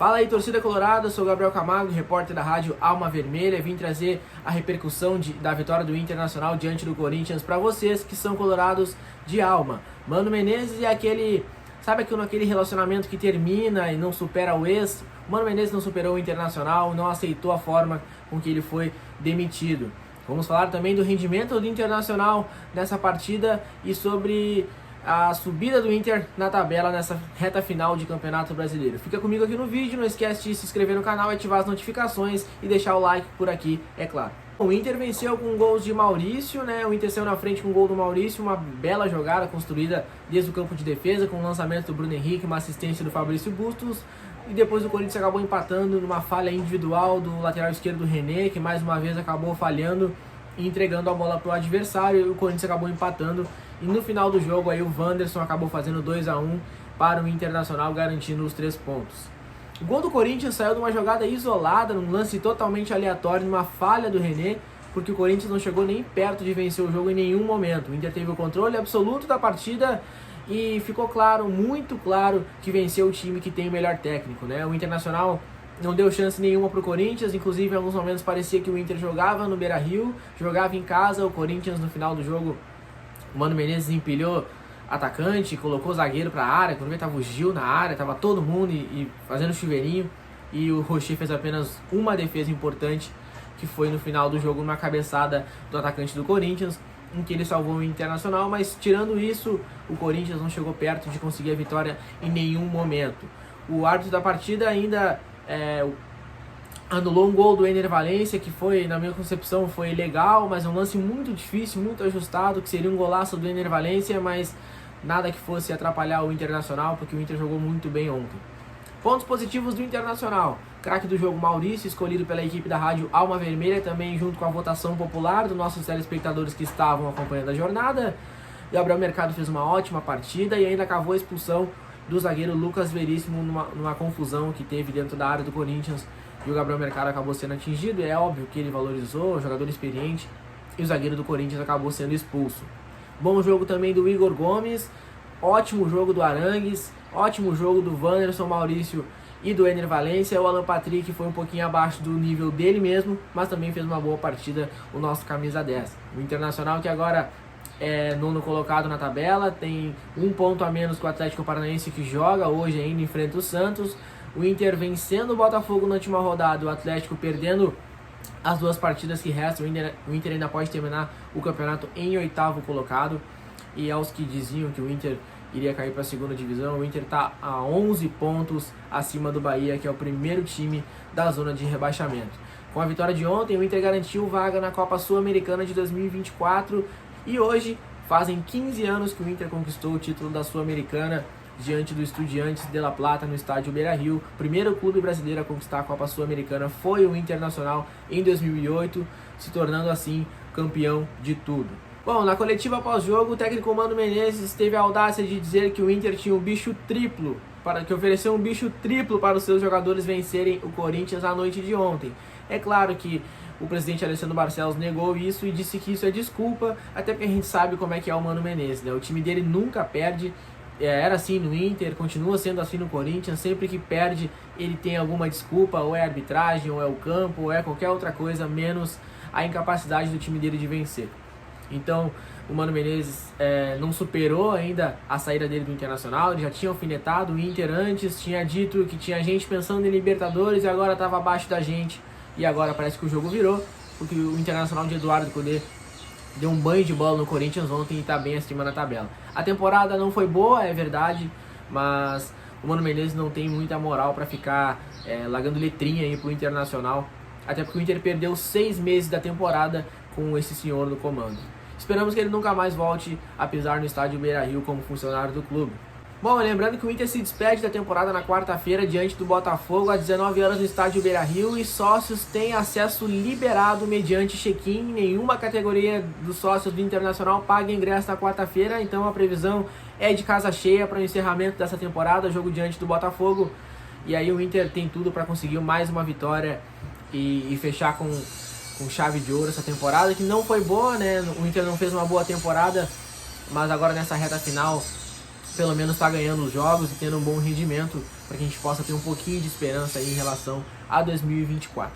Fala aí, torcida colorada, sou o Gabriel Camargo, repórter da rádio Alma Vermelha. Vim trazer a repercussão da vitória do Internacional diante do Corinthians para vocês que são colorados de alma. Mano Menezes é aquele, sabe aquele relacionamento que termina e não supera o ex? O Mano Menezes não superou o Internacional, não aceitou a forma com que ele foi demitido. Vamos falar também do rendimento do Internacional nessa partida e sobre a subida do Inter na tabela nessa reta final de Campeonato Brasileiro. Fica comigo aqui no vídeo, não esquece de se inscrever no canal, ativar as notificações e deixar o like por aqui, é claro. O Inter venceu com gols de Maurício, né? O Inter saiu na frente com o gol do Maurício, uma bela jogada construída desde o campo de defesa, com o lançamento do Bruno Henrique, uma assistência do Fabrício Bustos. E depois o Corinthians acabou empatando numa falha individual do lateral esquerdo do René, que mais uma vez acabou falhando e entregando a bola para o adversário, e o Corinthians acabou empatando. E no final do jogo aí o Wanderson acabou fazendo 2-1 para o Internacional, garantindo os 3 pontos. O gol do Corinthians saiu de uma jogada isolada, num lance totalmente aleatório, numa falha do René, porque o Corinthians não chegou nem perto de vencer o jogo em nenhum momento. O Inter teve o controle absoluto da partida e ficou claro, muito claro, que venceu o time que tem o melhor técnico, né? O Internacional não deu chance nenhuma para o Corinthians, inclusive em alguns momentos parecia que o Inter jogava no Beira-Rio, jogava em casa. O Corinthians no final do jogo, o Mano Menezes empilhou atacante, colocou o zagueiro para a área, quando estava o Gil na área, estava todo mundo e fazendo chuveirinho, e o Rocher fez apenas uma defesa importante, que foi no final do jogo, uma cabeçada do atacante do Corinthians, em que ele salvou o Internacional. Mas tirando isso, o Corinthians não chegou perto de conseguir a vitória em nenhum momento. O árbitro da partida ainda anulou um gol do Ener Valencia, que foi, na minha concepção, foi legal, mas um lance muito difícil, muito ajustado, que seria um golaço do Ener Valencia, mas nada que fosse atrapalhar o Internacional, porque o Inter jogou muito bem ontem. Pontos positivos do Internacional: craque do jogo Maurício, escolhido pela equipe da rádio Alma Vermelha, também junto com a votação popular dos nossos telespectadores que estavam acompanhando a jornada. Gabriel Mercado fez uma ótima partida e ainda cavou a expulsão do zagueiro Lucas Veríssimo numa confusão que teve dentro da área do Corinthians, e o Gabriel Mercado acabou sendo atingido. É óbvio que ele valorizou, o jogador experiente, e o zagueiro do Corinthians acabou sendo expulso. Bom jogo também do Igor Gomes, ótimo jogo do Arangues, ótimo jogo do Wanderson, Maurício e do Ener Valencia. O Alan Patrick foi um pouquinho abaixo do nível dele mesmo, mas também fez uma boa partida o nosso camisa 10. O Internacional, que agora é nono colocado na tabela, tem um ponto a menos que o Atlético Paranaense, que joga hoje ainda, enfrenta o Santos. O Inter vencendo o Botafogo na última rodada, o Atlético perdendo as 2 partidas que restam. O Inter ainda pode terminar o campeonato em 8º colocado. E aos que diziam que o Inter iria cair para a 2ª divisão, o Inter está a 11 pontos acima do Bahia, que é o primeiro time da zona de rebaixamento. Com a vitória de ontem, o Inter garantiu vaga na Copa Sul-Americana de 2024, e hoje fazem 15 anos que o Inter conquistou o título da Sul-Americana diante do Estudiantes de La Plata no estádio Beira-Rio. O primeiro clube brasileiro a conquistar a Copa Sul-Americana foi o Internacional em 2008, se tornando assim campeão de tudo. Bom, na coletiva após-jogo, o técnico Mano Menezes teve a audácia de dizer que o Inter tinha um bicho triplo, que ofereceu um bicho triplo para os seus jogadores vencerem o Corinthians na noite de ontem. É claro que o presidente Alessandro Barcelos negou isso e disse que isso é desculpa, até porque a gente sabe como é que é o Mano Menezes, né? O time dele nunca perde. Era assim no Inter, continua sendo assim no Corinthians. Sempre que perde, ele tem alguma desculpa, ou é arbitragem, ou é o campo, ou é qualquer outra coisa, menos a incapacidade do time dele de vencer. Então, o Mano Menezes não superou ainda a saída dele do Internacional. Ele já tinha alfinetado o Inter antes, tinha dito que tinha gente pensando em Libertadores e agora estava abaixo da gente. E agora parece que o jogo virou, porque o Internacional de Eduardo Cudê deu um banho de bola no Corinthians ontem e está bem acima na tabela. A temporada não foi boa, é verdade, mas o Mano Menezes não tem muita moral para ficar largando letrinha aí pro Internacional, até porque o Inter perdeu 6 meses da temporada com esse senhor no comando. Esperamos que ele nunca mais volte a pisar no estádio Beira-Rio como funcionário do clube. Bom, lembrando que o Inter se despede da temporada na quarta-feira diante do Botafogo às 19 horas no estádio Beira-Rio, e sócios têm acesso liberado mediante check-in. Nenhuma categoria dos sócios do Internacional paga ingresso na quarta-feira, então a previsão é de casa cheia para o encerramento dessa temporada, jogo diante do Botafogo. E aí o Inter tem tudo para conseguir mais uma vitória e fechar com chave de ouro essa temporada, que não foi boa, né? O Inter não fez uma boa temporada, mas agora nessa reta final pelo menos está ganhando os jogos e tendo um bom rendimento para que a gente possa ter um pouquinho de esperança aí em relação a 2024.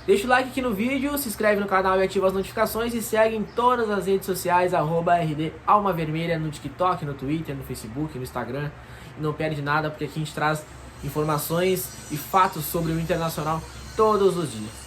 Deixa o like aqui no vídeo, se inscreve no canal e ativa as notificações e segue em todas as redes sociais, @RD Alma Vermelha, no TikTok, no Twitter, no Facebook, no Instagram. E não perde nada, porque aqui a gente traz informações e fatos sobre o Internacional todos os dias.